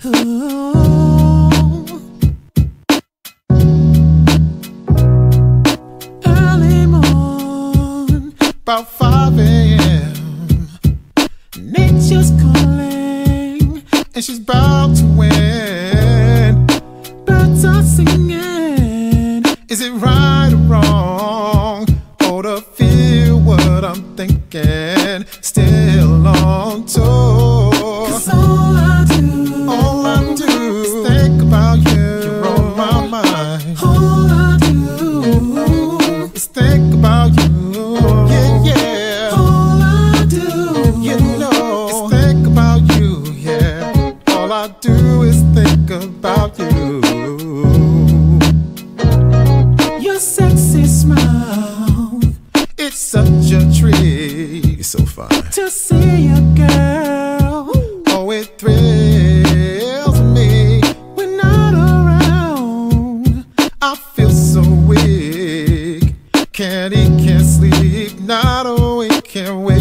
Early morn, about 5 a.m. Nature's calling, and she's about to win. Birds are singing. Is it right or wrong? Oh, to feel what I'm thinking, still on tour. 'Cause all I do is think about you. You're on my mind. All I do is think about you. Yeah, yeah. All I do, you know, is think about you. Yeah. All I do is think about you. Your sexy smile, it's such a treat. You're so fine to see you, girl. Oh, it thrills me when not around. I feel so weak, can't eat, can't sleep, not awake, can't wait.